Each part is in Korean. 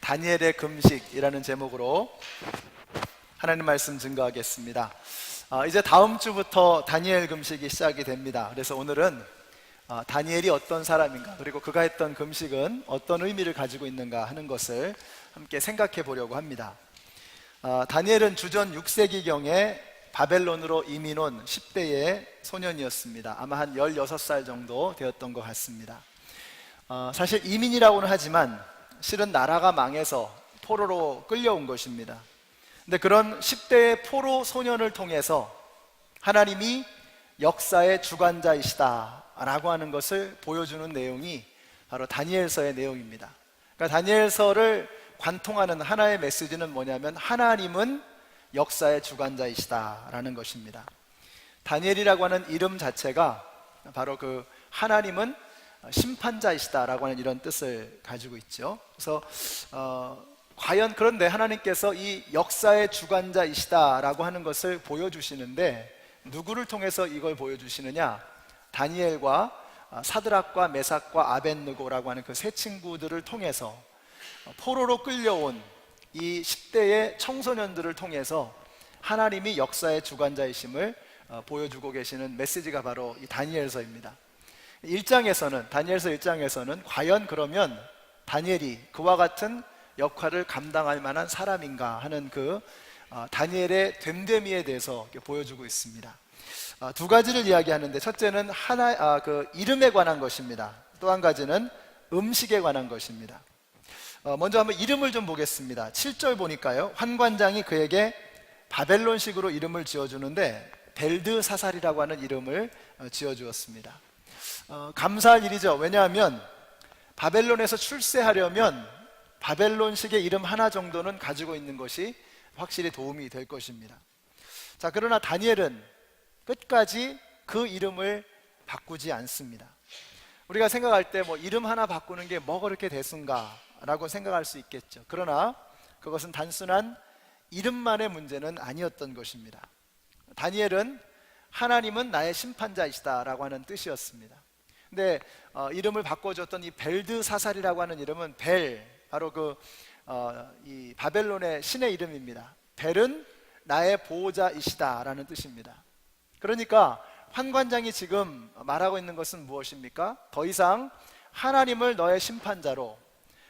다니엘의 금식이라는 제목으로 하나님 말씀 증거하겠습니다. 이제 다음 주부터 다니엘 금식이 시작이 됩니다. 그래서 오늘은 다니엘이 어떤 사람인가, 그리고 그가 했던 금식은 어떤 의미를 가지고 있는가 하는 것을 함께 생각해 보려고 합니다. 다니엘은 주전 6세기경에 바벨론으로 이민 온 10대의 소년이었습니다. 아마 한 16살 정도 되었던 것 같습니다. 사실 이민이라고는 하지만 실은 나라가 망해서 포로로 끌려온 것입니다. 근데 그런 10대의 포로 소년을 통해서 하나님이 역사의 주관자이시다 라고 하는 것을 보여주는 내용이 바로 다니엘서의 내용입니다. 그러니까 다니엘서를 관통하는 하나의 메시지는 뭐냐면 하나님은 역사의 주관자이시다 라는 것입니다. 다니엘이라고 하는 이름 자체가 바로 그 하나님은 심판자이시다 라고 하는 이런 뜻을 가지고 있죠. 그래서 과연 그런데 하나님께서 이 역사의 주관자이시다 라고 하는 것을 보여주시는데 누구를 통해서 이걸 보여주시느냐? 다니엘과 사드락과 메삭과 아벳느고라고 하는 그 세 친구들을 통해서 포로로 끌려온 이 10대의 청소년들을 통해서 하나님이 역사의 주관자이심을 보여주고 계시는 메시지가 바로 이 다니엘서입니다. 다니엘서 1장에서는 과연 그러면 다니엘이 그와 같은 역할을 감당할 만한 사람인가 하는 그 다니엘의 됨됨이에 대해서 보여주고 있습니다. 두 가지를 이야기하는데, 첫째는 그 이름에 관한 것입니다. 또 한 가지는 음식에 관한 것입니다. 먼저 한번 이름을 좀 보겠습니다. 7절 보니까요, 환관장이 그에게 바벨론식으로 이름을 지어주는데 벨드사살이라고 하는 이름을 지어주었습니다. 감사할 일이죠. 왜냐하면 바벨론에서 출세하려면 바벨론식의 이름 하나 정도는 가지고 있는 것이 확실히 도움이 될 것입니다. 자, 그러나 다니엘은 끝까지 그 이름을 바꾸지 않습니다. 우리가 생각할 때 뭐 이름 하나 바꾸는 게 뭐 그렇게 대수인가 라고 생각할 수 있겠죠. 그러나 그것은 단순한 이름만의 문제는 아니었던 것입니다. 다니엘은 하나님은 나의 심판자이시다 라고 하는 뜻이었습니다. 근데 이름을 바꿔줬던 이 벨드사살이라고 하는 이름은 바로 이 바벨론의 신의 이름입니다. 벨은 나의 보호자이시다 라는 뜻입니다. 그러니까 환관장이 지금 말하고 있는 것은 무엇입니까? 더 이상 하나님을 너의 심판자로,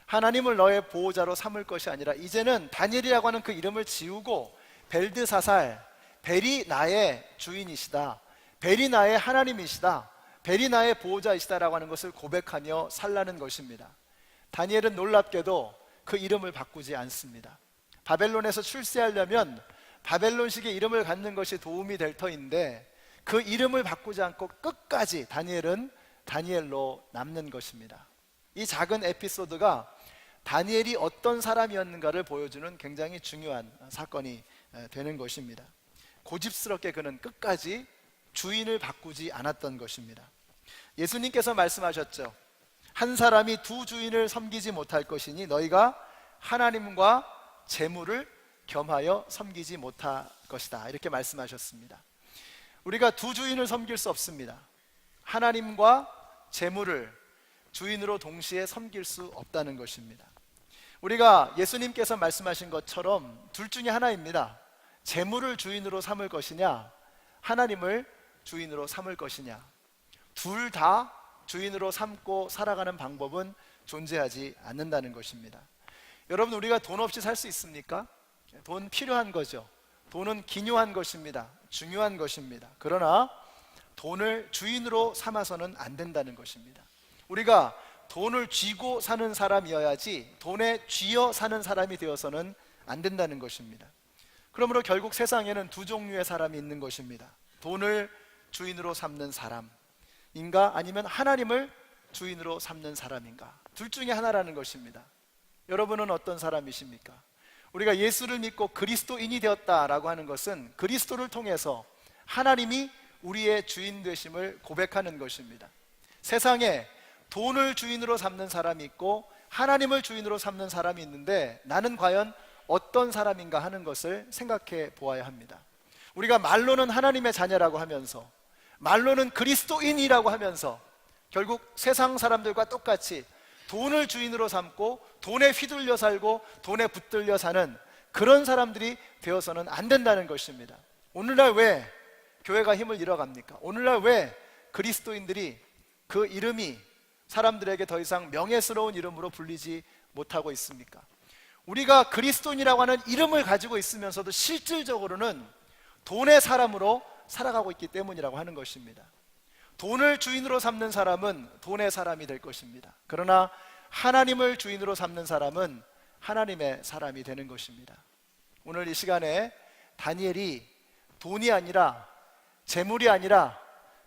하나님을 너의 보호자로 삼을 것이 아니라 이제는 다니엘이라고 하는 그 이름을 지우고 벨드사살, 벨이 나의 주인이시다, 벨이 나의 하나님이시다, 벨이 나의 보호자이시다라고 하는 것을 고백하며 살라는 것입니다. 다니엘은 놀랍게도 그 이름을 바꾸지 않습니다. 바벨론에서 출세하려면 바벨론식의 이름을 갖는 것이 도움이 될 터인데 그 이름을 바꾸지 않고 끝까지 다니엘은 다니엘로 남는 것입니다. 이 작은 에피소드가 다니엘이 어떤 사람이었는가를 보여주는 굉장히 중요한 사건이 되는 것입니다. 고집스럽게 그는 끝까지 주인을 바꾸지 않았던 것입니다. 예수님께서 말씀하셨죠. 한 사람이 두 주인을 섬기지 못할 것이니 너희가 하나님과 재물을 겸하여 섬기지 못할 것이다, 이렇게 말씀하셨습니다. 우리가 두 주인을 섬길 수 없습니다. 하나님과 재물을 주인으로 동시에 섬길 수 없다는 것입니다. 우리가 예수님께서 말씀하신 것처럼 둘 중에 하나입니다. 재물을 주인으로 삼을 것이냐, 하나님을 주인으로 삼을 것이냐. 둘 다 주인으로 삼고 살아가는 방법은 존재하지 않는다는 것입니다. 여러분, 우리가 돈 없이 살 수 있습니까? 돈 필요한 거죠. 돈은 기묘한 것입니다. 중요한 것입니다. 그러나 돈을 주인으로 삼아서는 안 된다는 것입니다. 우리가 돈을 쥐고 사는 사람이어야지 돈에 쥐어 사는 사람이 되어서는 안 된다는 것입니다. 그러므로 결국 세상에는 두 종류의 사람이 있는 것입니다. 돈을 주인으로 삼는 사람인가, 아니면 하나님을 주인으로 삼는 사람인가. 둘 중에 하나라는 것입니다. 여러분은 어떤 사람이십니까? 우리가 예수를 믿고 그리스도인이 되었다라고 하는 것은 그리스도를 통해서 하나님이 우리의 주인 되심을 고백하는 것입니다. 세상에 돈을 주인으로 삼는 사람이 있고 하나님을 주인으로 삼는 사람이 있는데 나는 과연 어떤 사람인가 하는 것을 생각해 보아야 합니다. 우리가 말로는 하나님의 자녀라고 하면서, 말로는 그리스도인이라고 하면서 결국 세상 사람들과 똑같이 돈을 주인으로 삼고 돈에 휘둘려 살고 돈에 붙들려 사는 그런 사람들이 되어서는 안 된다는 것입니다. 오늘날 왜 교회가 힘을 잃어갑니까? 오늘날 왜 그리스도인들이 그 이름이 사람들에게 더 이상 명예스러운 이름으로 불리지 못하고 있습니까? 우리가 그리스도인이라고 하는 이름을 가지고 있으면서도 실질적으로는 돈의 사람으로 살아가고 있기 때문이라고 하는 것입니다. 돈을 주인으로 삼는 사람은 돈의 사람이 될 것입니다. 그러나 하나님을 주인으로 삼는 사람은 하나님의 사람이 되는 것입니다. 오늘 이 시간에 다니엘이 돈이 아니라, 재물이 아니라,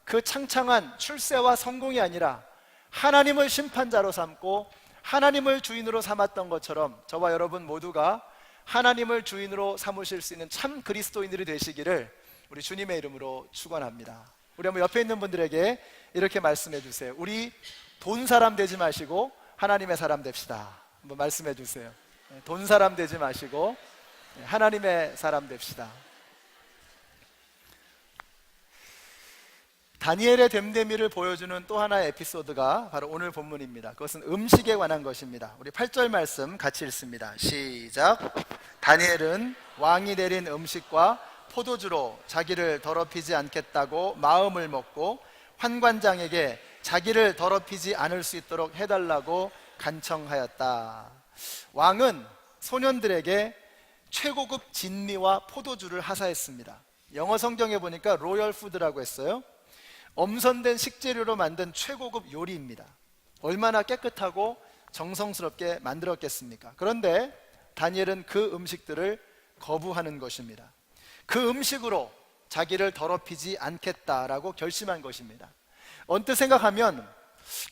그 창창한 출세와 성공이 아니라 하나님을 심판자로 삼고 하나님을 주인으로 삼았던 것처럼 저와 여러분 모두가 하나님을 주인으로 삼으실 수 있는 참 그리스도인들이 되시기를 우리 주님의 이름으로 축원합니다. 우리 한번 옆에 있는 분들에게 이렇게 말씀해 주세요. 우리 돈 사람 되지 마시고 하나님의 사람 됩시다. 한번 말씀해 주세요. 돈 사람 되지 마시고 하나님의 사람 됩시다. 다니엘의 됨됨이를 보여주는 또 하나의 에피소드가 바로 오늘 본문입니다. 그것은 음식에 관한 것입니다. 우리 8절 말씀 같이 읽습니다. 시작. 다니엘은 왕이 내린 음식과 포도주로 자기를 더럽히지 않겠다고 마음을 먹고 환관장에게 자기를 더럽히지 않을 수 있도록 해달라고 간청하였다. 왕은 소년들에게 최고급 진미와 포도주를 하사했습니다. 영어 성경에 보니까 로열 푸드라고 했어요. 엄선된 식재료로 만든 최고급 요리입니다. 얼마나 깨끗하고 정성스럽게 만들었겠습니까? 그런데 다니엘은 그 음식들을 거부하는 것입니다. 그 음식으로 자기를 더럽히지 않겠다라고 결심한 것입니다. 언뜻 생각하면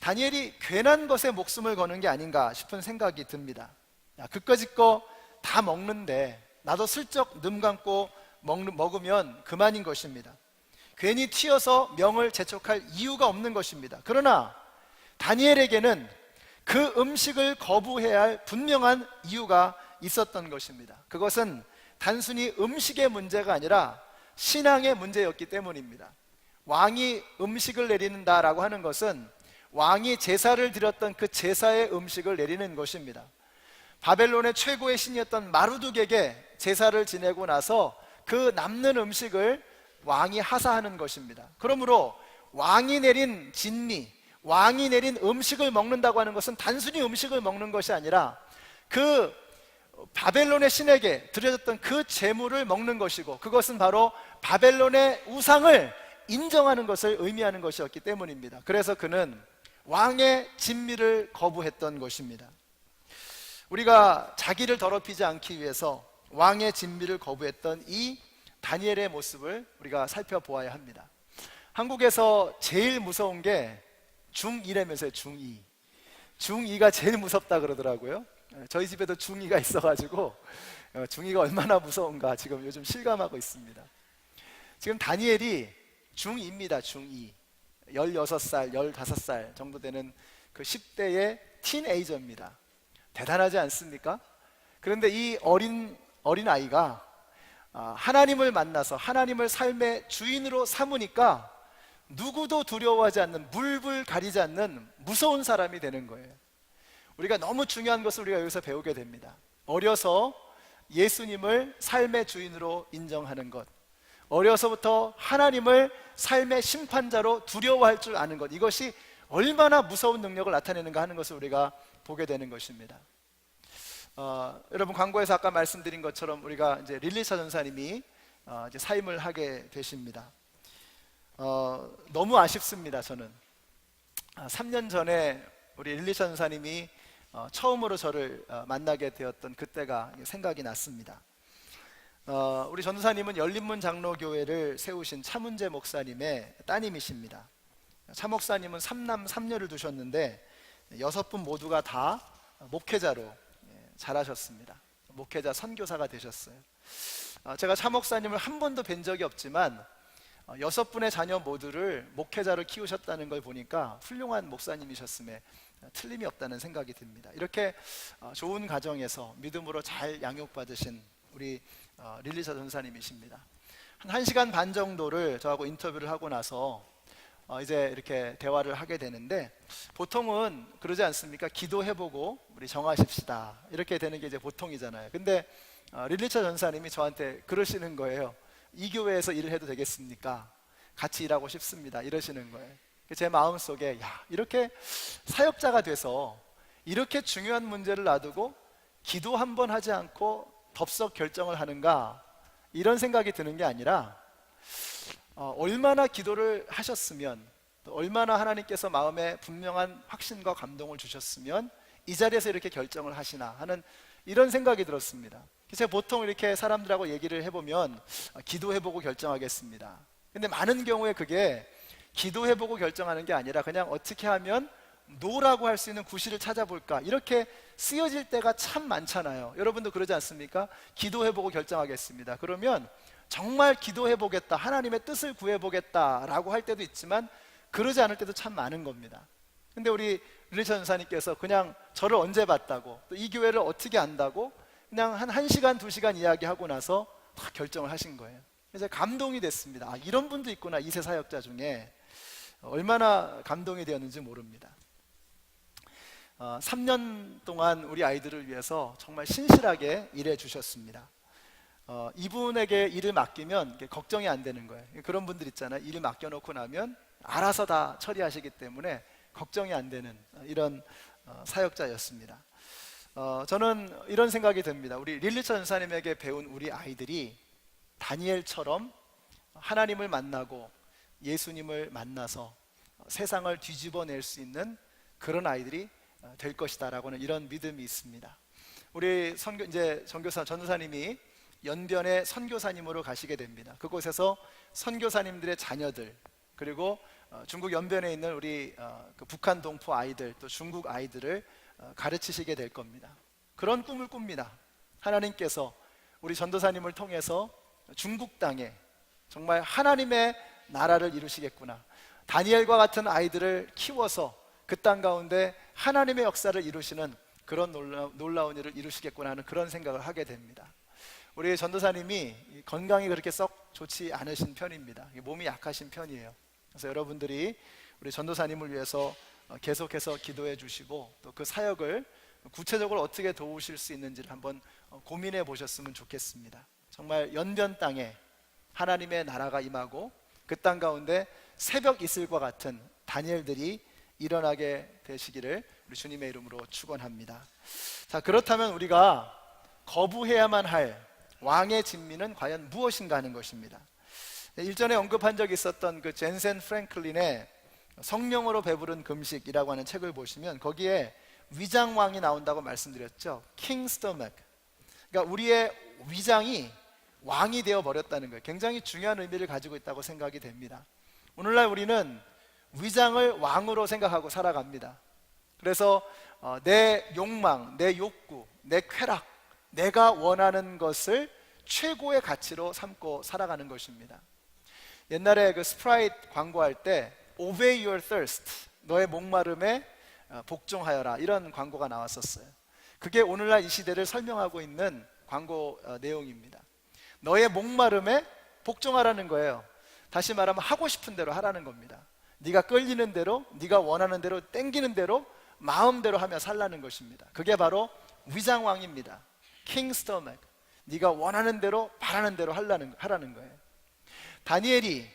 다니엘이 괜한 것에 목숨을 거는 게 아닌가 싶은 생각이 듭니다. 그까짓 거 다 먹는데 나도 슬쩍 눈 감고 먹으면 그만인 것입니다. 괜히 튀어서 명을 재촉할 이유가 없는 것입니다. 그러나 다니엘에게는 그 음식을 거부해야 할 분명한 이유가 있었던 것입니다. 그것은 단순히 음식의 문제가 아니라 신앙의 문제였기 때문입니다. 왕이 음식을 내린다라고 하는 것은 왕이 제사를 드렸던 그 제사의 음식을 내리는 것입니다. 바벨론의 최고의 신이었던 마르둑에게 제사를 지내고 나서 그 남는 음식을 왕이 하사하는 것입니다. 그러므로 왕이 내린 진미, 왕이 내린 음식을 먹는다고 하는 것은 단순히 음식을 먹는 것이 아니라 그 바벨론의 신에게 드려졌던 그 제물을 먹는 것이고, 그것은 바로 바벨론의 우상을 인정하는 것을 의미하는 것이었기 때문입니다. 그래서 그는 왕의 진미를 거부했던 것입니다. 우리가 자기를 더럽히지 않기 위해서 왕의 진미를 거부했던 이 다니엘의 모습을 우리가 살펴보아야 합니다. 한국에서 제일 무서운 게 중2라면서요. 중2. 중2가 제일 무섭다 그러더라고요. 저희 집에도 중2가 있어가지고 중2가 얼마나 무서운가 지금 요즘 실감하고 있습니다. 지금 다니엘이 중2입니다. 중2. 16살, 15살 정도 되는 그 10대의 티네이저입니다. 대단하지 않습니까? 그런데 이 어린 아이가 하나님을 만나서 하나님을 삶의 주인으로 삼으니까 누구도 두려워하지 않는, 물불 가리지 않는 무서운 사람이 되는 거예요. 우리가 너무 중요한 것을 우리가 여기서 배우게 됩니다. 어려서 예수님을 삶의 주인으로 인정하는 것, 어려서부터 하나님을 삶의 심판자로 두려워할 줄 아는 것, 이것이 얼마나 무서운 능력을 나타내는가 하는 것을 우리가 보게 되는 것입니다. 여러분, 광고에서 아까 말씀드린 것처럼 우리가 이제 릴리차 전사님이 이제 사임을 하게 되십니다. 너무 아쉽습니다. 저는 3년 전에 우리 릴리차 전사님이 처음으로 저를 만나게 되었던 그때가 생각이 났습니다. 우리 전사님은 열린문 장로교회를 세우신 차문재 목사님의 따님이십니다. 차 목사님은 3남 3녀를 두셨는데 6분 모두가 다 목회자로 자라셨습니다. 목회자 선교사가 되셨어요. 제가 차 목사님을 한 번도 뵌 적이 없지만 6분의 자녀 모두를 목회자로 키우셨다는 걸 보니까 훌륭한 목사님이셨음에 틀림이 없다는 생각이 듭니다. 이렇게 좋은 가정에서 믿음으로 잘 양육받으신 우리 릴리차 전사님이십니다. 한 1시간 반 정도를 저하고 인터뷰를 하고 나서 이제 이렇게 대화를 하게 되는데, 보통은 그러지 않습니까? 기도해보고 우리 정하십시다, 이렇게 되는 게 이제 보통이잖아요. 근데 릴리처 전사님이 저한테 그러시는 거예요. 이 교회에서 일을 해도 되겠습니까? 같이 일하고 싶습니다, 이러시는 거예요. 제 마음속에, 야, 이렇게 사역자가 돼서 이렇게 중요한 문제를 놔두고 기도 한 번 하지 않고 덥석 결정을 하는가, 이런 생각이 드는 게 아니라, 얼마나 기도를 하셨으면, 또 얼마나 하나님께서 마음에 분명한 확신과 감동을 주셨으면 이 자리에서 이렇게 결정을 하시나 하는 이런 생각이 들었습니다. 제가 보통 이렇게 사람들하고 얘기를 해보면 기도해보고 결정하겠습니다. 근데 많은 경우에 그게 기도해보고 결정하는 게 아니라 그냥 어떻게 하면 노라고 할 수 있는 구실을 찾아볼까, 이렇게 쓰여질 때가 참 많잖아요. 여러분도 그러지 않습니까? 기도해보고 결정하겠습니다. 그러면 정말 기도해보겠다, 하나님의 뜻을 구해보겠다라고 할 때도 있지만 그러지 않을 때도 참 많은 겁니다. 근데 우리 릴리처 전사님께서 그냥 저를 언제 봤다고, 또 이 교회를 어떻게 안다고 그냥 한 1시간 2시간 이야기하고 나서 다 결정을 하신 거예요. 그래서 감동이 됐습니다. 아, 이런 분도 있구나, 2세 사역자 중에. 얼마나 감동이 되었는지 모릅니다. 3년 동안 우리 아이들을 위해서 정말 신실하게 일해 주셨습니다. 이분에게 일을 맡기면 걱정이 안 되는 거예요. 그런 분들 있잖아요. 일을 맡겨놓고 나면 알아서 다 처리하시기 때문에 걱정이 안 되는 이런 사역자였습니다. 저는 이런 생각이 듭니다. 우리 릴리처 전사님에게 배운 우리 아이들이 다니엘처럼 하나님을 만나고 예수님을 만나서 세상을 뒤집어낼 수 있는 그런 아이들이 될 것이다라고는 이런 믿음이 있습니다. 우리 이제 전도사님이 연변에 선교사님으로 가시게 됩니다. 그곳에서 선교사님들의 자녀들, 그리고 중국 연변에 있는 우리 그 북한 동포 아이들, 또 중국 아이들을 가르치시게 될 겁니다. 그런 꿈을 꿉니다. 하나님께서 우리 전도사님을 통해서 중국 땅에 정말 하나님의 나라를 이루시겠구나, 다니엘과 같은 아이들을 키워서 그 땅 가운데 하나님의 역사를 이루시는 그런 놀라운 일을 이루시겠구나 하는 그런 생각을 하게 됩니다. 우리 전도사님이 건강이 그렇게 썩 좋지 않으신 편입니다. 몸이 약하신 편이에요. 그래서 여러분들이 우리 전도사님을 위해서 계속해서 기도해 주시고, 또 그 사역을 구체적으로 어떻게 도우실 수 있는지를 한번 고민해 보셨으면 좋겠습니다. 정말 연변 땅에 하나님의 나라가 임하고 그 땅 가운데 새벽 이슬과 같은 다니엘들이 일어나게 되시기를 우리 주님의 이름으로 축원합니다. 자, 그렇다면 우리가 거부해야만 할 왕의 진미는 과연 무엇인가 하는 것입니다. 일전에 언급한 적이 있었던 그 젠센 프랭클린의 성령으로 배부른 금식이라고 하는 책을 보시면 거기에 위장왕이 나온다고 말씀드렸죠. 킹 스토맥. 그러니까 우리의 위장이 왕이 되어 버렸다는 거예요. 굉장히 중요한 의미를 가지고 있다고 생각이 됩니다. 오늘날 우리는 위장을 왕으로 생각하고 살아갑니다. 그래서 내 욕망, 내 욕구, 내 쾌락, 내가 원하는 것을 최고의 가치로 삼고 살아가는 것입니다. 옛날에 그 스프라이트 광고할 때 Obey your thirst, 너의 목마름에 복종하여라, 이런 광고가 나왔었어요. 그게 오늘날 이 시대를 설명하고 있는 광고 내용입니다. 너의 목마름에 복종하라는 거예요. 다시 말하면 하고 싶은 대로 하라는 겁니다. 네가 끌리는 대로, 네가 원하는 대로, 땡기는 대로, 마음대로 하며 살라는 것입니다. 그게 바로 위장왕입니다. 킹 스토맥. 네가 원하는 대로, 바라는 대로 하라는 거예요. 다니엘이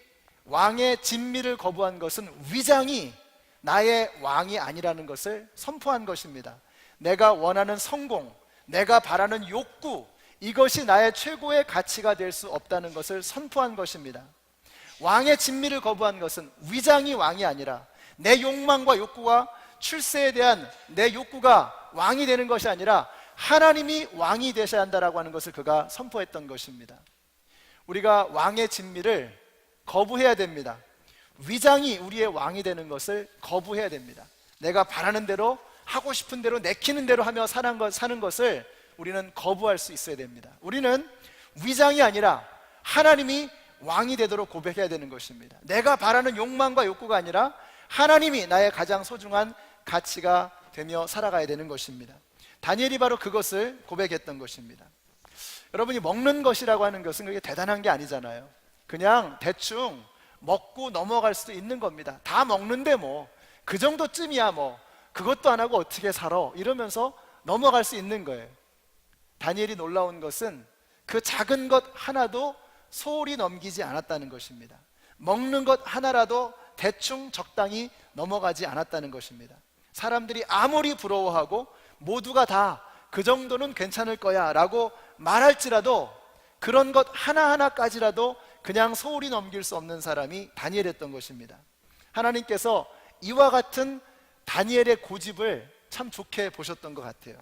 왕의 진미를 거부한 것은 위장이 나의 왕이 아니라는 것을 선포한 것입니다. 내가 원하는 성공, 내가 바라는 욕구, 이것이 나의 최고의 가치가 될 수 없다는 것을 선포한 것입니다. 왕의 진미를 거부한 것은 위장이 왕이 아니라 내 욕망과 욕구가, 출세에 대한 내 욕구가 왕이 되는 것이 아니라 하나님이 왕이 되셔야 한다라고 하는 것을 그가 선포했던 것입니다. 우리가 왕의 진미를 거부해야 됩니다. 위장이 우리의 왕이 되는 것을 거부해야 됩니다. 내가 바라는 대로, 하고 싶은 대로, 내키는 대로 하며 사는 것을 우리는 거부할 수 있어야 됩니다. 우리는 위장이 아니라 하나님이 왕이 되도록 고백해야 되는 것입니다. 내가 바라는 욕망과 욕구가 아니라 하나님이 나의 가장 소중한 가치가 되며 살아가야 되는 것입니다. 다니엘이 바로 그것을 고백했던 것입니다. 여러분이 먹는 것이라고 하는 것은 그게 대단한 게 아니잖아요. 그냥 대충 먹고 넘어갈 수도 있는 겁니다. 다 먹는데 뭐 그 정도쯤이야 뭐 그것도 안 하고 어떻게 살아 이러면서 넘어갈 수 있는 거예요. 다니엘이 놀라운 것은 그 작은 것 하나도 소홀히 넘기지 않았다는 것입니다. 먹는 것 하나라도 대충 적당히 넘어가지 않았다는 것입니다. 사람들이 아무리 부러워하고 모두가 다 그 정도는 괜찮을 거야 라고 말할지라도 그런 것 하나하나까지라도 그냥 소홀히 넘길 수 없는 사람이 다니엘이었던 것입니다. 하나님께서 이와 같은 다니엘의 고집을 참 좋게 보셨던 것 같아요.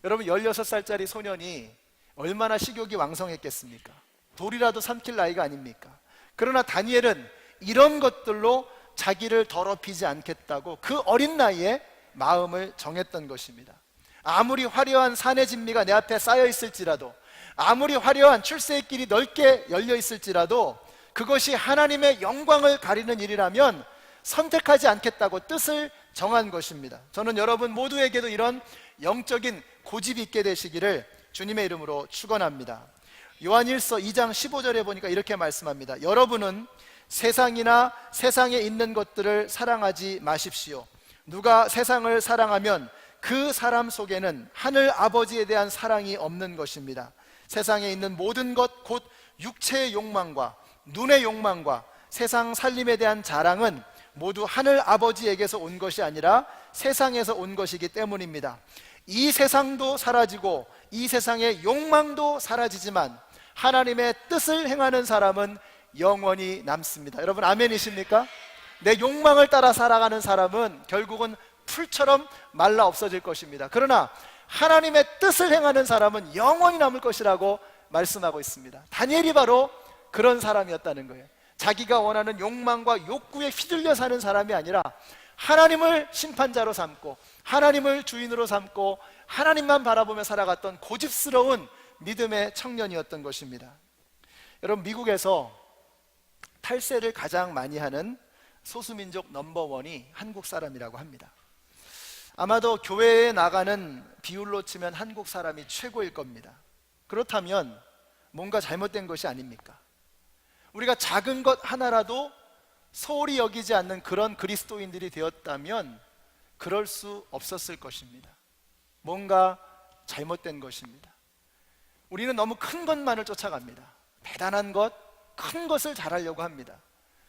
여러분 16살짜리 소년이 얼마나 식욕이 왕성했겠습니까? 돌이라도 삼킬 나이가 아닙니까? 그러나 다니엘은 이런 것들로 자기를 더럽히지 않겠다고 그 어린 나이에 마음을 정했던 것입니다. 아무리 화려한 산의 진미가 내 앞에 쌓여 있을지라도, 아무리 화려한 출세의 길이 넓게 열려 있을지라도 그것이 하나님의 영광을 가리는 일이라면 선택하지 않겠다고 뜻을 정한 것입니다. 저는 여러분 모두에게도 이런 영적인 고집이 있게 되시기를 주님의 이름으로 축원합니다. 요한일서 2장 15절에 보니까 이렇게 말씀합니다. 여러분은 세상이나 세상에 있는 것들을 사랑하지 마십시오. 누가 세상을 사랑하면 그 사람 속에는 하늘 아버지에 대한 사랑이 없는 것입니다. 세상에 있는 모든 것 곧 육체의 욕망과 눈의 욕망과 세상 살림에 대한 자랑은 모두 하늘 아버지에게서 온 것이 아니라 세상에서 온 것이기 때문입니다. 이 세상도 사라지고 이 세상의 욕망도 사라지지만 하나님의 뜻을 행하는 사람은 영원히 남습니다. 여러분 아멘이십니까? 내 욕망을 따라 살아가는 사람은 결국은 풀처럼 말라 없어질 것입니다. 그러나 하나님의 뜻을 행하는 사람은 영원히 남을 것이라고 말씀하고 있습니다. 다니엘이 바로 그런 사람이었다는 거예요. 자기가 원하는 욕망과 욕구에 휘둘려 사는 사람이 아니라 하나님을 심판자로 삼고 하나님을 주인으로 삼고 하나님만 바라보며 살아갔던 고집스러운 믿음의 청년이었던 것입니다. 여러분 미국에서 탈세를 가장 많이 하는 소수민족 넘버원이 한국 사람이라고 합니다. 아마도 교회에 나가는 비율로 치면 한국 사람이 최고일 겁니다. 그렇다면 뭔가 잘못된 것이 아닙니까? 우리가 작은 것 하나라도 소홀히 여기지 않는 그런 그리스도인들이 되었다면 그럴 수 없었을 것입니다. 뭔가 잘못된 것입니다. 우리는 너무 큰 것만을 쫓아갑니다. 대단한 것, 큰 것을 잘하려고 합니다.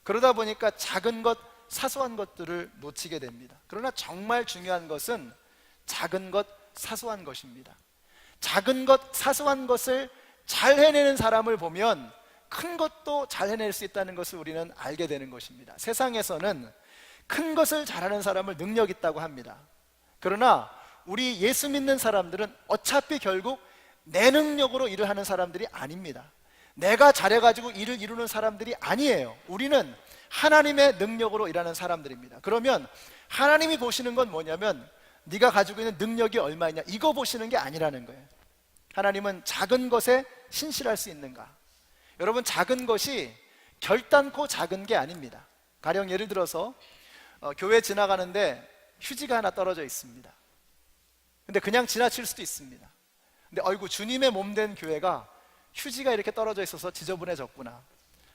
그러다 보니까 작은 것, 사소한 것들을 놓치게 됩니다. 그러나 정말 중요한 것은 작은 것, 사소한 것입니다. 작은 것, 사소한 것을 잘 해내는 사람을 보면 큰 것도 잘 해낼 수 있다는 것을 우리는 알게 되는 것입니다. 세상에서는 큰 것을 잘하는 사람을 능력 있다고 합니다. 그러나 우리 예수 믿는 사람들은 어차피 결국 내 능력으로 일을 하는 사람들이 아닙니다. 내가 잘해가지고 일을 이루는 사람들이 아니에요. 우리는 하나님의 능력으로 일하는 사람들입니다. 그러면 하나님이 보시는 건 뭐냐면 네가 가지고 있는 능력이 얼마이냐 이거 보시는 게 아니라는 거예요. 하나님은 작은 것에 신실할 수 있는가. 여러분 작은 것이 결단코 작은 게 아닙니다. 가령 예를 들어서 교회 지나가는데 휴지가 하나 떨어져 있습니다. 근데 그냥 지나칠 수도 있습니다. 근데 어이구 주님의 몸된 교회가 휴지가 이렇게 떨어져 있어서 지저분해졌구나.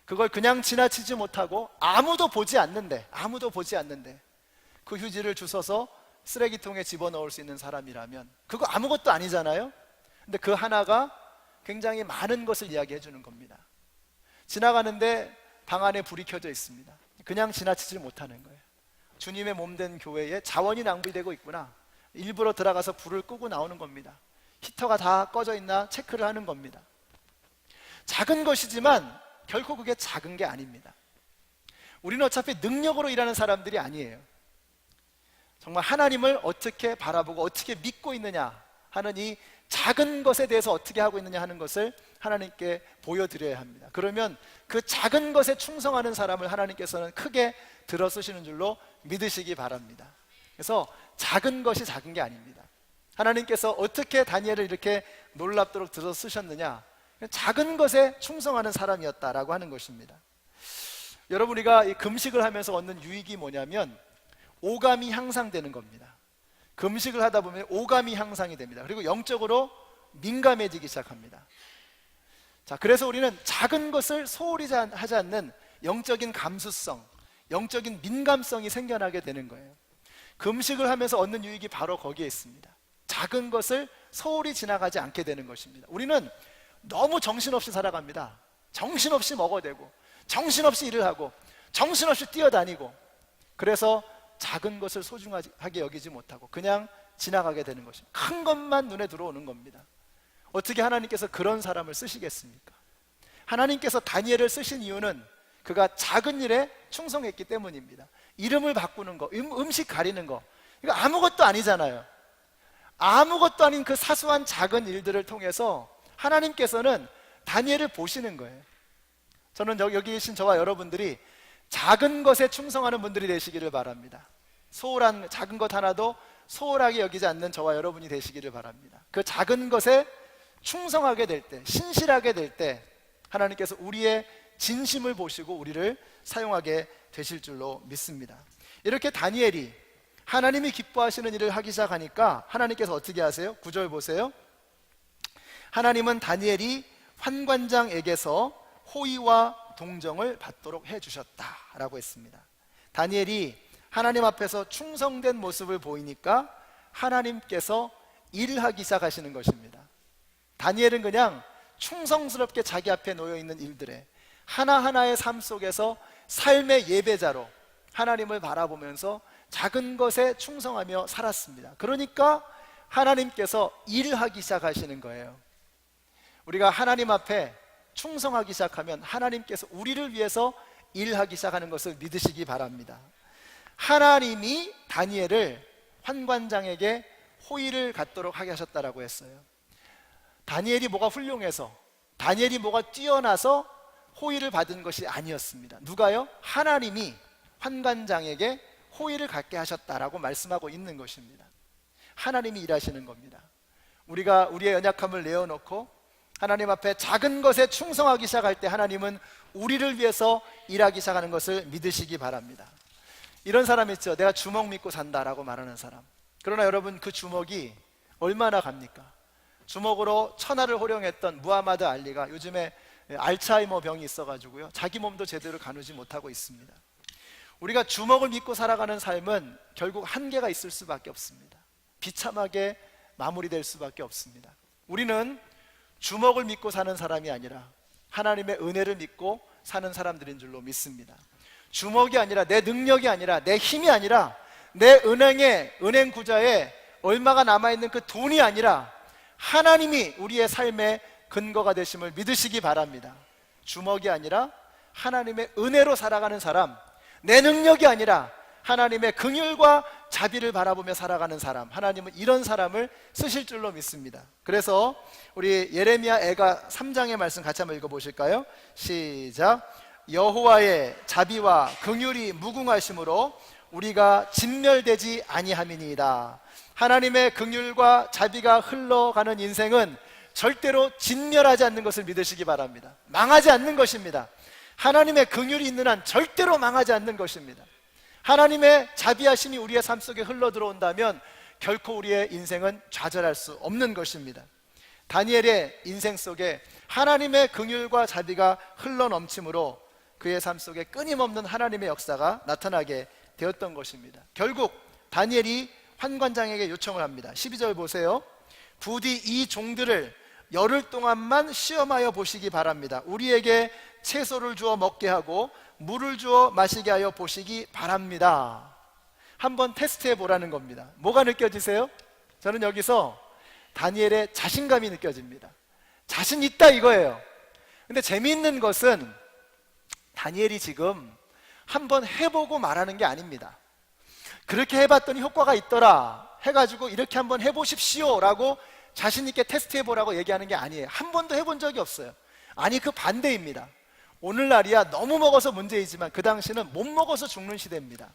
그걸 그냥 지나치지 못하고 아무도 보지 않는데 그 휴지를 주워서 쓰레기통에 집어넣을 수 있는 사람이라면 그거 아무것도 아니잖아요. 근데 그 하나가 굉장히 많은 것을 이야기해 주는 겁니다. 지나가는데 방 안에 불이 켜져 있습니다. 그냥 지나치지 못하는 거예요. 주님의 몸된 교회에 자원이 낭비되고 있구나. 일부러 들어가서 불을 끄고 나오는 겁니다. 히터가 다 꺼져 있나 체크를 하는 겁니다. 작은 것이지만 결코 그게 작은 게 아닙니다. 우리는 어차피 능력으로 일하는 사람들이 아니에요. 정말 하나님을 어떻게 바라보고 어떻게 믿고 있느냐 하는 이 작은 것에 대해서 어떻게 하고 있느냐 하는 것을 하나님께 보여드려야 합니다. 그러면 그 작은 것에 충성하는 사람을 하나님께서는 크게 들어쓰시는 줄로 믿으시기 바랍니다. 그래서 작은 것이 작은 게 아닙니다. 하나님께서 어떻게 다니엘을 이렇게 놀랍도록 들어쓰셨느냐, 작은 것에 충성하는 사람이었다라고 하는 것입니다. 여러분, 우리가 이 금식을 하면서 얻는 유익이 뭐냐면 오감이 향상되는 겁니다. 금식을 하다 보면 오감이 향상이 됩니다. 그리고 영적으로 민감해지기 시작합니다. 자, 그래서 우리는 작은 것을 소홀히 하지 않는 영적인 감수성, 영적인 민감성이 생겨나게 되는 거예요. 금식을 하면서 얻는 유익이 바로 거기에 있습니다. 작은 것을 소홀히 지나가지 않게 되는 것입니다. 우리는 너무 정신없이 살아갑니다. 정신없이 먹어대고, 정신없이 일을 하고, 정신없이 뛰어다니고, 그래서 작은 것을 소중하게 여기지 못하고 그냥 지나가게 되는 것입니다. 큰 것만 눈에 들어오는 겁니다. 어떻게 하나님께서 그런 사람을 쓰시겠습니까? 하나님께서 다니엘을 쓰신 이유는 그가 작은 일에 충성했기 때문입니다. 이름을 바꾸는 거, 음식 가리는 거, 이거 아무것도 아니잖아요. 아무것도 아닌 그 사소한 작은 일들을 통해서 하나님께서는 다니엘을 보시는 거예요. 저는 여기 계신 저와 여러분들이 작은 것에 충성하는 분들이 되시기를 바랍니다. 소홀한 작은 것 하나도 소홀하게 여기지 않는 저와 여러분이 되시기를 바랍니다. 그 작은 것에 충성하게 될 때, 신실하게 될 때 하나님께서 우리의 진심을 보시고 우리를 사용하게 되실 줄로 믿습니다. 이렇게 다니엘이 하나님이 기뻐하시는 일을 하기 시작하니까 하나님께서 어떻게 하세요? 9절 보세요. 하나님은 다니엘이 환관장에게서 호의와 동정을 받도록 해주셨다라고 했습니다. 다니엘이 하나님 앞에서 충성된 모습을 보이니까 하나님께서 일하기 시작하시는 것입니다. 다니엘은 그냥 충성스럽게 자기 앞에 놓여있는 일들에 하나하나의 삶 속에서 삶의 예배자로 하나님을 바라보면서 작은 것에 충성하며 살았습니다. 그러니까 하나님께서 일하기 시작하시는 거예요. 우리가 하나님 앞에 충성하기 시작하면 하나님께서 우리를 위해서 일하기 시작하는 것을 믿으시기 바랍니다. 하나님이 다니엘을 환관장에게 호의를 갖도록 하게 하셨다라고 했어요. 다니엘이 뭐가 훌륭해서, 다니엘이 뭐가 뛰어나서 호의를 받은 것이 아니었습니다. 누가요? 하나님이 환관장에게 호의를 갖게 하셨다라고 말씀하고 있는 것입니다. 하나님이 일하시는 겁니다. 우리가 우리의 연약함을 내어놓고 하나님 앞에 작은 것에 충성하기 시작할 때 하나님은 우리를 위해서 일하기 시작하는 것을 믿으시기 바랍니다. 이런 사람 있죠. 내가 주먹 믿고 산다라고 말하는 사람. 그러나 여러분, 그 주먹이 얼마나 갑니까? 주먹으로 천하를 호령했던 무하마드 알리가 요즘에 알츠하이머 병이 있어가지고요, 자기 몸도 제대로 가누지 못하고 있습니다. 우리가 주먹을 믿고 살아가는 삶은 결국 한계가 있을 수밖에 없습니다. 비참하게 마무리될 수밖에 없습니다. 우리는 주먹을 믿고 사는 사람이 아니라 하나님의 은혜를 믿고 사는 사람들인 줄로 믿습니다. 주먹이 아니라, 내 능력이 아니라, 내 힘이 아니라, 내 은행 구자에 얼마가 남아있는 그 돈이 아니라 하나님이 우리의 삶의 근거가 되심을 믿으시기 바랍니다. 주먹이 아니라 하나님의 은혜로 살아가는 사람, 내 능력이 아니라 하나님의 긍휼과 자비를 바라보며 살아가는 사람, 하나님은 이런 사람을 쓰실 줄로 믿습니다. 그래서 우리 예레미야 애가 3장의 말씀 같이 한번 읽어보실까요? 시작. 여호와의 자비와 긍휼이 무궁하심으로 우리가 진멸되지 아니함이니이다. 하나님의 긍휼과 자비가 흘러가는 인생은 절대로 진멸하지 않는 것을 믿으시기 바랍니다. 망하지 않는 것입니다. 하나님의 긍휼이 있는 한 절대로 망하지 않는 것입니다. 하나님의 자비하심이 우리의 삶 속에 흘러 들어온다면 결코 우리의 인생은 좌절할 수 없는 것입니다. 다니엘의 인생 속에 하나님의 긍휼과 자비가 흘러 넘침으로 그의 삶 속에 끊임없는 하나님의 역사가 나타나게 되었던 것입니다. 결국 다니엘이 환관장에게 요청을 합니다. 12절 보세요. 부디 이 종들을 열흘 동안만 시험하여 보시기 바랍니다. 우리에게 채소를 주어 먹게 하고 물을 주어 마시게 하여 보시기 바랍니다. 한번 테스트해 보라는 겁니다. 뭐가 느껴지세요? 저는 여기서 다니엘의 자신감이 느껴집니다. 자신 있다 이거예요. 근데 재미있는 것은 다니엘이 지금 한번 해보고 말하는 게 아닙니다. 그렇게 해봤더니 효과가 있더라 해가지고 이렇게 한번 해보십시오 라고 자신있게 테스트해보라고 얘기하는 게 아니에요. 한 번도 해본 적이 없어요. 아니, 그 반대입니다. 오늘날이야 너무 먹어서 문제이지만 그 당시는 못 먹어서 죽는 시대입니다.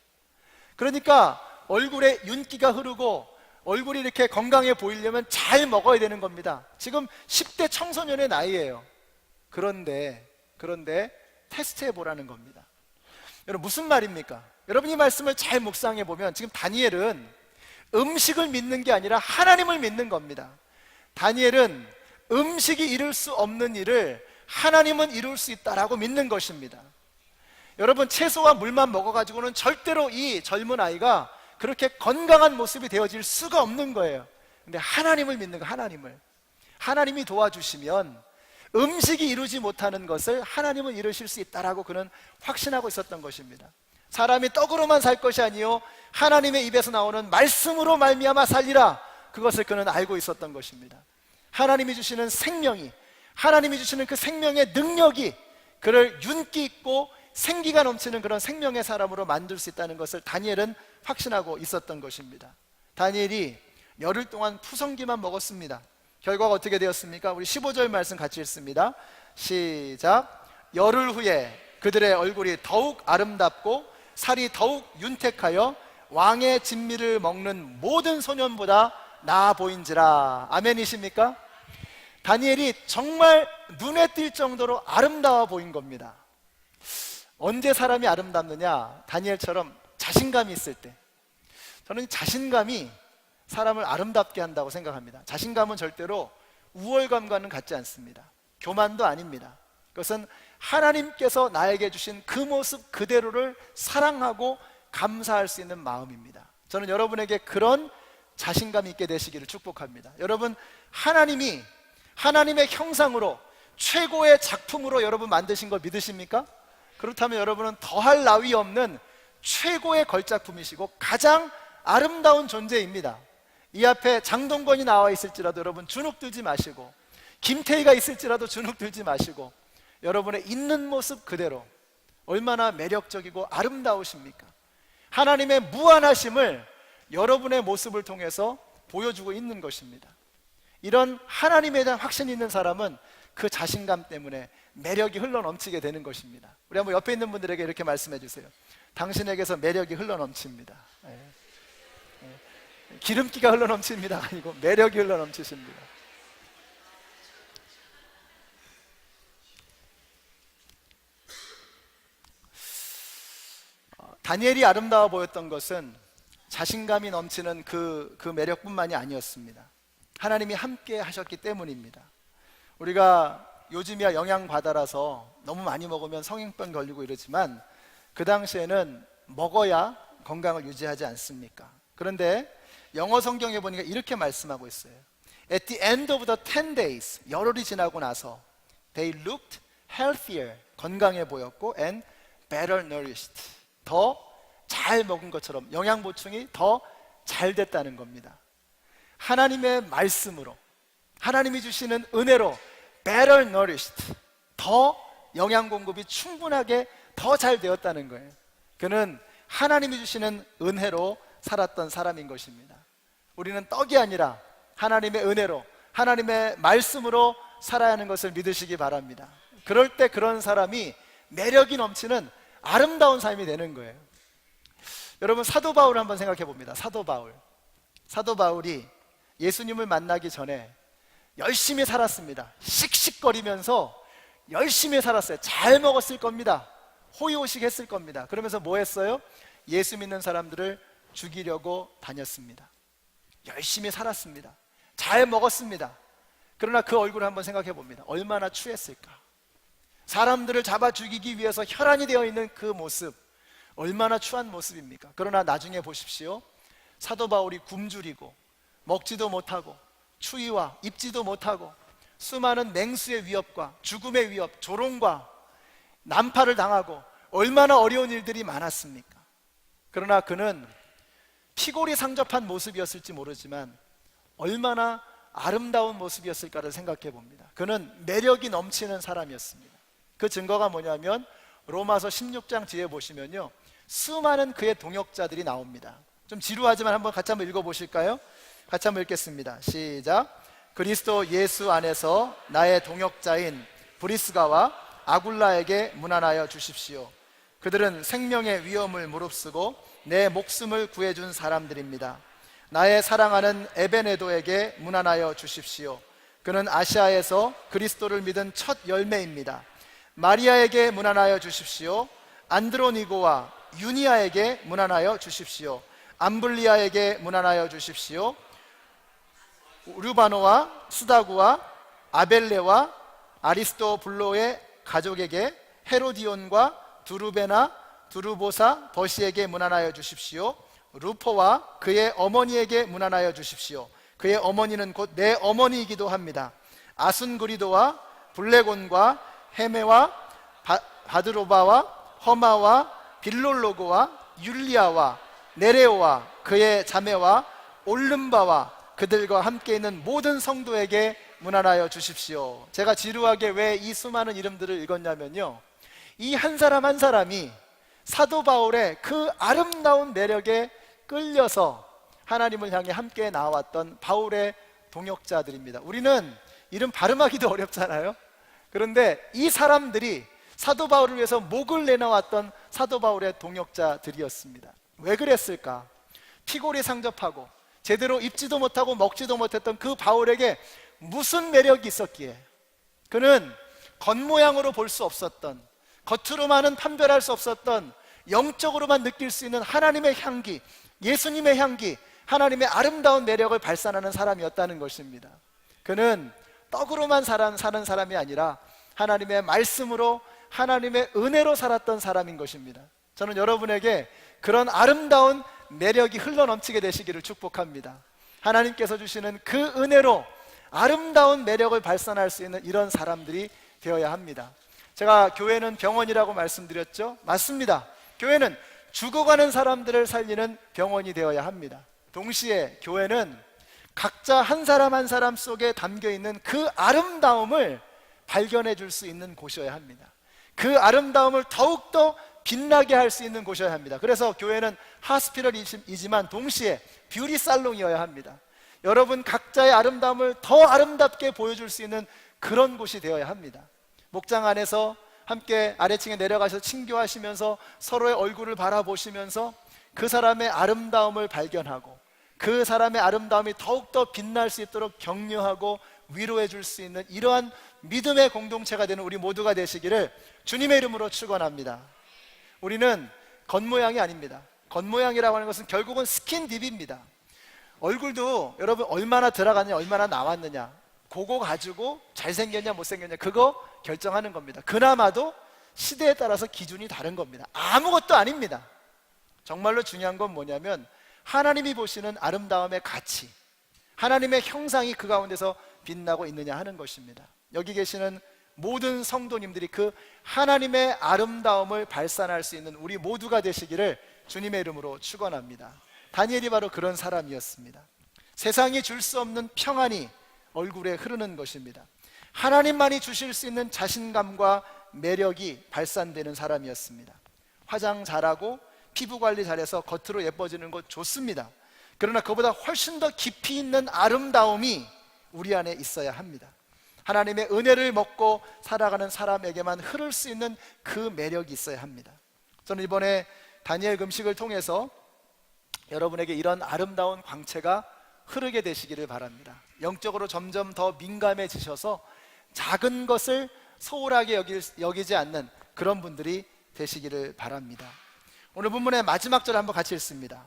그러니까 얼굴에 윤기가 흐르고 얼굴이 이렇게 건강해 보이려면 잘 먹어야 되는 겁니다. 지금 10대 청소년의 나이예요. 그런데 테스트해보라는 겁니다. 여러분, 무슨 말입니까? 여러분이 말씀을 잘 묵상해 보면 지금 다니엘은 음식을 믿는 게 아니라 하나님을 믿는 겁니다. 다니엘은 음식이 이룰 수 없는 일을 하나님은 이룰 수 있다라고 믿는 것입니다. 여러분, 채소와 물만 먹어가지고는 절대로 이 젊은 아이가 그렇게 건강한 모습이 되어질 수가 없는 거예요. 근데 하나님을 믿는 거, 하나님이 도와주시면 음식이 이루지 못하는 것을 하나님은 이루실 수 있다라고 그는 확신하고 있었던 것입니다. 사람이 떡으로만 살 것이 아니요 하나님의 입에서 나오는 말씀으로 말미암아 살리라, 그것을 그는 알고 있었던 것입니다. 하나님이 주시는 생명이, 하나님이 주시는 그 생명의 능력이 그를 윤기 있고 생기가 넘치는 그런 생명의 사람으로 만들 수 있다는 것을 다니엘은 확신하고 있었던 것입니다. 다니엘이 열흘 동안 푸성기만 먹었습니다. 결과가 어떻게 되었습니까? 우리 15절 말씀 같이 읽습니다. 시작. 열흘 후에 그들의 얼굴이 더욱 아름답고 살이 더욱 윤택하여 왕의 진미를 먹는 모든 소년보다 나아 보인지라. 아멘이십니까? 다니엘이 정말 눈에 띌 정도로 아름다워 보인 겁니다. 언제 사람이 아름답느냐? 다니엘처럼 자신감이 있을 때. 저는 자신감이 사람을 아름답게 한다고 생각합니다. 자신감은 절대로 우월감과는 같지 않습니다. 교만도 아닙니다. 그것은 하나님께서 나에게 주신 그 모습 그대로를 사랑하고 감사할 수 있는 마음입니다. 저는 여러분에게 그런 자신감이 있게 되시기를 축복합니다. 여러분, 하나님이 하나님의 형상으로 최고의 작품으로 여러분 만드신 걸 믿으십니까? 그렇다면 여러분은 더할 나위 없는 최고의 걸작품이시고 가장 아름다운 존재입니다. 이 앞에 장동건이 나와 있을지라도 여러분 주눅 들지 마시고, 김태희가 있을지라도 주눅 들지 마시고, 여러분의 있는 모습 그대로 얼마나 매력적이고 아름다우십니까? 하나님의 무한하심을 여러분의 모습을 통해서 보여주고 있는 것입니다. 이런 하나님에 대한 확신이 있는 사람은 그 자신감 때문에 매력이 흘러넘치게 되는 것입니다. 우리 한번 옆에 있는 분들에게 이렇게 말씀해 주세요. 당신에게서 매력이 흘러넘칩니다. 기름기가 흘러넘칩니다 아니고 매력이 흘러넘치십니다. 다니엘이 아름다워 보였던 것은 자신감이 넘치는 그 매력뿐만이 아니었습니다. 하나님이 함께 하셨기 때문입니다. 우리가 요즘이야 영양바다라서 너무 많이 먹으면 성인병 걸리고 이러지만 그 당시에는 먹어야 건강을 유지하지 않습니까? 그런데 영어 성경에 보니까 이렇게 말씀하고 있어요. At the end of the 10 days, 열흘이 지나고 나서 they looked healthier, 건강해 보였고 and better nourished, 더 잘 먹은 것처럼 영양 보충이 더 잘 됐다는 겁니다. 하나님의 말씀으로, 하나님이 주시는 은혜로 better nourished, 더 영양 공급이 충분하게 더 잘 되었다는 거예요. 그는 하나님이 주시는 은혜로 살았던 사람인 것입니다. 우리는 떡이 아니라 하나님의 은혜로, 하나님의 말씀으로 살아야 하는 것을 믿으시기 바랍니다. 그럴 때 그런 사람이 매력이 넘치는 아름다운 삶이 되는 거예요. 여러분, 사도 바울을 한번 생각해 봅니다. 사도 바울이 예수님을 만나기 전에 열심히 살았습니다. 씩씩거리면서 열심히 살았어요. 잘 먹었을 겁니다. 호의호식 했을 겁니다. 그러면서 뭐 했어요? 예수 믿는 사람들을 죽이려고 다녔습니다. 열심히 살았습니다. 잘 먹었습니다. 그러나 그 얼굴을 한번 생각해 봅니다. 얼마나 추했을까? 사람들을 잡아 죽이기 위해서 혈안이 되어 있는 그 모습, 얼마나 추한 모습입니까? 그러나 나중에 보십시오. 사도 바울이 굶주리고 먹지도 못하고 추위와 입지도 못하고 수많은 맹수의 위협과 죽음의 위협, 조롱과 난파를 당하고 얼마나 어려운 일들이 많았습니까? 그러나 그는 피골이 상접한 모습이었을지 모르지만 얼마나 아름다운 모습이었을까를 생각해 봅니다. 그는 매력이 넘치는 사람이었습니다. 그 증거가 뭐냐면 로마서 16장 뒤에 보시면요, 수많은 그의 동역자들이 나옵니다. 좀 지루하지만 같이 한번 읽어보실까요? 같이 한번 읽겠습니다. 시작. 그리스도 예수 안에서 나의 동역자인 브리스가와 아굴라에게 문안하여 주십시오. 그들은 생명의 위험을 무릅쓰고 내 목숨을 구해준 사람들입니다. 나의 사랑하는 에베네도에게 문안하여 주십시오. 그는 아시아에서 그리스도를 믿은 첫 열매입니다. 마리아에게 문안하여 주십시오. 안드로니고와 유니아에게 문안하여 주십시오. 암블리아에게 문안하여 주십시오. 우르바노와 스다구와 아벨레와 아리스토블로의 가족에게 헤로디온과 두루베나 두루보사 버시에게 문안하여 주십시오. 루포와 그의 어머니에게 문안하여 주십시오. 그의 어머니는 곧 내 어머니이기도 합니다. 아순그리도와 블레곤과 헤메와 바드로바와 허마와 빌롤로그와 율리아와 네레오와 그의 자매와 올름바와 그들과 함께 있는 모든 성도에게 문안하여 주십시오. 제가 지루하게 왜 이 수많은 이름들을 읽었냐면요, 이 한 사람 한 사람이 사도 바울의 그 아름다운 매력에 끌려서 하나님을 향해 함께 나왔던 바울의 동역자들입니다. 우리는 이름 발음하기도 어렵잖아요. 그런데 이 사람들이 사도 바울을 위해서 목을 내놓았던 사도 바울의 동역자들이었습니다. 왜 그랬을까? 피골이 상접하고 제대로 입지도 못하고 먹지도 못했던 그 바울에게 무슨 매력이 있었기에 그는 겉모양으로 볼 수 없었던, 겉으로만은 판별할 수 없었던, 영적으로만 느낄 수 있는 하나님의 향기, 예수님의 향기, 하나님의 아름다운 매력을 발산하는 사람이었다는 것입니다. 그는 떡으로만 사는 사람이 아니라 하나님의 말씀으로, 하나님의 은혜로 살았던 사람인 것입니다. 저는 여러분에게 그런 아름다운 매력이 흘러넘치게 되시기를 축복합니다. 하나님께서 주시는 그 은혜로 아름다운 매력을 발산할 수 있는 이런 사람들이 되어야 합니다. 제가 교회는 병원이라고 말씀드렸죠? 맞습니다. 교회는 죽어가는 사람들을 살리는 병원이 되어야 합니다. 동시에 교회는 각자 한 사람 한 사람 속에 담겨있는 그 아름다움을 발견해 줄 수 있는 곳이어야 합니다. 그 아름다움을 더욱더 빛나게 할 수 있는 곳이어야 합니다. 그래서 교회는 하스피럴이지만 동시에 뷰티 살롱이어야 합니다. 여러분 각자의 아름다움을 더 아름답게 보여줄 수 있는 그런 곳이 되어야 합니다. 목장 안에서 함께 아래층에 내려가셔서 친교하시면서 서로의 얼굴을 바라보시면서 그 사람의 아름다움을 발견하고 그 사람의 아름다움이 더욱더 빛날 수 있도록 격려하고 위로해 줄 수 있는 이러한 믿음의 공동체가 되는 우리 모두가 되시기를 주님의 이름으로 축원합니다. 우리는 겉모양이 아닙니다. 겉모양이라고 하는 것은 결국은 스킨딥입니다. 얼굴도 여러분 얼마나 들어갔냐 얼마나 나왔느냐 그거 가지고 잘생겼냐 못생겼냐 그거 결정하는 겁니다. 그나마도 시대에 따라서 기준이 다른 겁니다. 아무것도 아닙니다. 정말로 중요한 건 뭐냐면 하나님이 보시는 아름다움의 가치, 하나님의 형상이 그 가운데서 빛나고 있느냐 하는 것입니다. 여기 계시는 모든 성도님들이 그 하나님의 아름다움을 발산할 수 있는 우리 모두가 되시기를 주님의 이름으로 축원합니다. 다니엘이 바로 그런 사람이었습니다. 세상이 줄 수 없는 평안이 얼굴에 흐르는 것입니다. 하나님만이 주실 수 있는 자신감과 매력이 발산되는 사람이었습니다. 화장 잘하고 피부 관리 잘해서 겉으로 예뻐지는 것 좋습니다. 그러나 그보다 훨씬 더 깊이 있는 아름다움이 우리 안에 있어야 합니다. 하나님의 은혜를 먹고 살아가는 사람에게만 흐를 수 있는 그 매력이 있어야 합니다. 저는 이번에 다니엘 금식을 통해서 여러분에게 이런 아름다운 광채가 흐르게 되시기를 바랍니다. 영적으로 점점 더 민감해지셔서 작은 것을 소홀하게 여기지 않는 그런 분들이 되시기를 바랍니다. 오늘 본문의 마지막 절 한번 같이 읽습니다.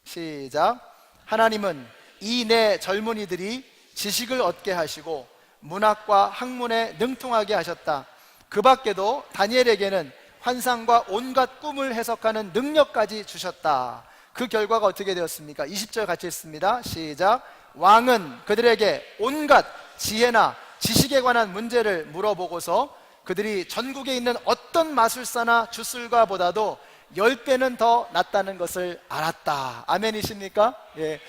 시작. 하나님은 이 내 젊은이들이 지식을 얻게 하시고 문학과 학문에 능통하게 하셨다. 그 밖에도 다니엘에게는 환상과 온갖 꿈을 해석하는 능력까지 주셨다. 그 결과가 어떻게 되었습니까? 20절 같이 읽습니다. 시작. 왕은 그들에게 온갖 지혜나 지식에 관한 문제를 물어보고서 그들이 전국에 있는 어떤 마술사나 주술가보다도 10배는 더 낫다는 것을 알았다. 아멘이십니까? 예.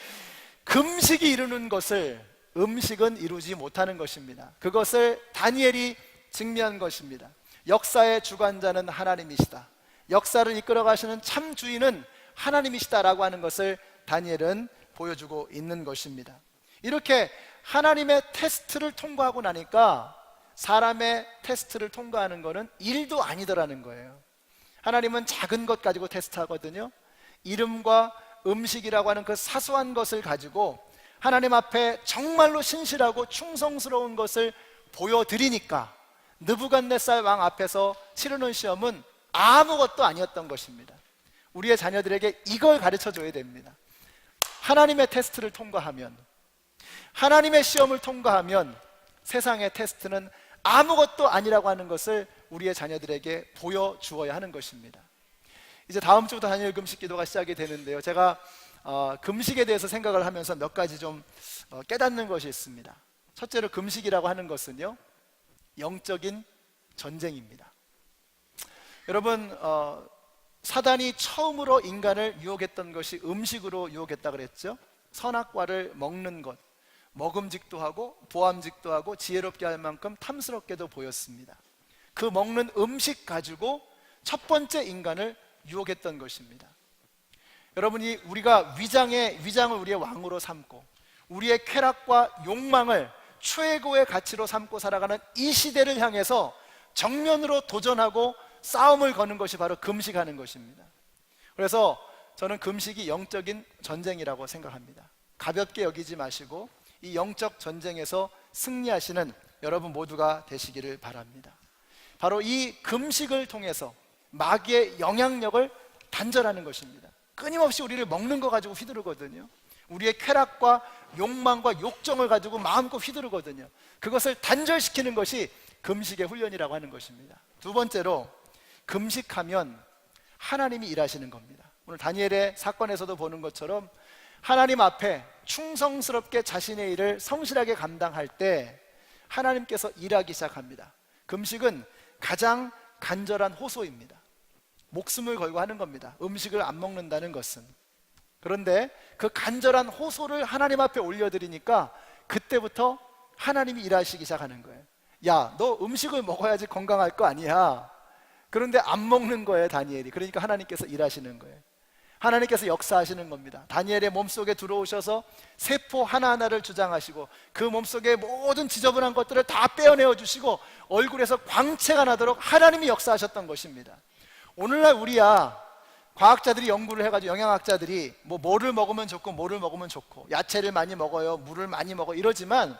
금식이 이루는 것을 음식은 이루지 못하는 것입니다. 그것을 다니엘이 증명한 것입니다. 역사의 주관자는 하나님이시다. 역사를 이끌어 가시는 참 주인은 하나님이시다라고 하는 것을 다니엘은 보여주고 있는 것입니다. 이렇게 하나님의 테스트를 통과하고 나니까 사람의 테스트를 통과하는 것은 일도 아니더라는 거예요. 하나님은 작은 것 가지고 테스트하거든요. 이름과 음식이라고 하는 그 사소한 것을 가지고 하나님 앞에 정말로 신실하고 충성스러운 것을 보여드리니까 느부갓네살 왕 앞에서 치르는 시험은 아무것도 아니었던 것입니다. 우리의 자녀들에게 이걸 가르쳐 줘야 됩니다. 하나님의 테스트를 통과하면, 하나님의 시험을 통과하면 세상의 테스트는 아무것도 아니라고 하는 것을 우리의 자녀들에게 보여주어야 하는 것입니다. 이제 다음 주부터 다니엘 금식 기도가 시작이 되는데요. 제가 금식에 대해서 생각을 하면서 몇 가지 좀 깨닫는 것이 있습니다. 첫째로 금식이라고 하는 것은요, 영적인 전쟁입니다. 여러분, 사단이 처음으로 인간을 유혹했던 것이 음식으로 유혹했다 그랬죠. 선악과를 먹는 것, 먹음직도 하고 보암직도 하고 지혜롭게 할 만큼 탐스럽게도 보였습니다. 그 먹는 음식 가지고 첫 번째 인간을 유혹했던 것입니다. 여러분이 우리가 위장을 우리의 왕으로 삼고 우리의 쾌락과 욕망을 최고의 가치로 삼고 살아가는 이 시대를 향해서 정면으로 도전하고 싸움을 거는 것이 바로 금식하는 것입니다. 그래서 저는 금식이 영적인 전쟁이라고 생각합니다. 가볍게 여기지 마시고 이 영적 전쟁에서 승리하시는 여러분 모두가 되시기를 바랍니다. 바로 이 금식을 통해서 마귀의 영향력을 단절하는 것입니다. 끊임없이 우리를 먹는 거 가지고 휘두르거든요. 우리의 쾌락과 욕망과 욕정을 가지고 마음껏 휘두르거든요. 그것을 단절시키는 것이 금식의 훈련이라고 하는 것입니다. 두 번째로, 금식하면 하나님이 일하시는 겁니다. 오늘 다니엘의 사건에서도 보는 것처럼 하나님 앞에 충성스럽게 자신의 일을 성실하게 감당할 때 하나님께서 일하기 시작합니다. 금식은 가장 간절한 호소입니다. 목숨을 걸고 하는 겁니다. 음식을 안 먹는다는 것은. 그런데 그 간절한 호소를 하나님 앞에 올려드리니까 그때부터 하나님이 일하시기 시작하는 거예요. 야, 너 음식을 먹어야지 건강할 거 아니야. 그런데 안 먹는 거예요, 다니엘이. 그러니까 하나님께서 일하시는 거예요. 하나님께서 역사하시는 겁니다. 다니엘의 몸속에 들어오셔서 세포 하나하나를 주장하시고 그 몸속에 모든 지저분한 것들을 다 빼어내어 주시고 얼굴에서 광채가 나도록 하나님이 역사하셨던 것입니다. 오늘날 우리야 과학자들이 연구를 해가지고 영양학자들이 뭐를 먹으면 좋고 뭐를 먹으면 좋고 야채를 많이 먹어요, 물을 많이 먹어 이러지만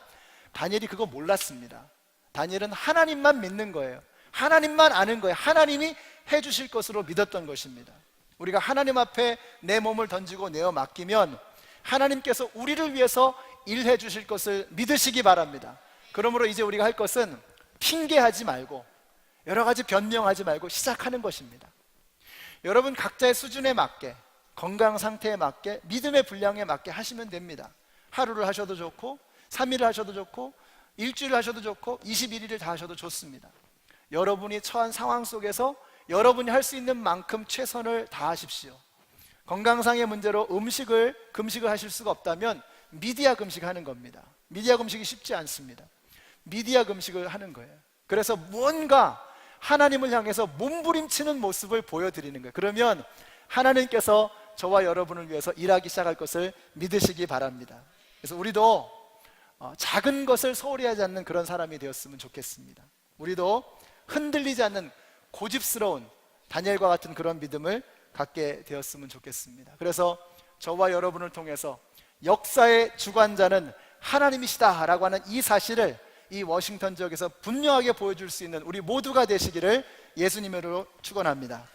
다니엘이 그거 몰랐습니다. 다니엘은 하나님만 믿는 거예요. 하나님만 아는 거예요. 하나님이 해주실 것으로 믿었던 것입니다. 우리가 하나님 앞에 내 몸을 던지고 내어 맡기면 하나님께서 우리를 위해서 일해 주실 것을 믿으시기 바랍니다. 그러므로 이제 우리가 할 것은 핑계하지 말고 여러 가지 변명하지 말고 시작하는 것입니다. 여러분 각자의 수준에 맞게, 건강 상태에 맞게, 믿음의 분량에 맞게 하시면 됩니다. 하루를 하셔도 좋고 3일을 하셔도 좋고 일주일을 하셔도 좋고 21일을 다 하셔도 좋습니다. 여러분이 처한 상황 속에서 여러분이 할 수 있는 만큼 최선을 다하십시오. 건강상의 문제로 금식을 하실 수가 없다면 미디어 금식하는 겁니다. 미디어 금식이 쉽지 않습니다. 미디어 금식을 하는 거예요. 그래서 무언가 하나님을 향해서 몸부림치는 모습을 보여드리는 거예요. 그러면 하나님께서 저와 여러분을 위해서 일하기 시작할 것을 믿으시기 바랍니다. 그래서 우리도 작은 것을 소홀히 하지 않는 그런 사람이 되었으면 좋겠습니다. 우리도 흔들리지 않는 고집스러운 다니엘과 같은 그런 믿음을 갖게 되었으면 좋겠습니다. 그래서 저와 여러분을 통해서 역사의 주관자는 하나님이시다 라고 하는 이 사실을 이 워싱턴 지역에서 분명하게 보여줄 수 있는 우리 모두가 되시기를 예수님으로 축원합니다.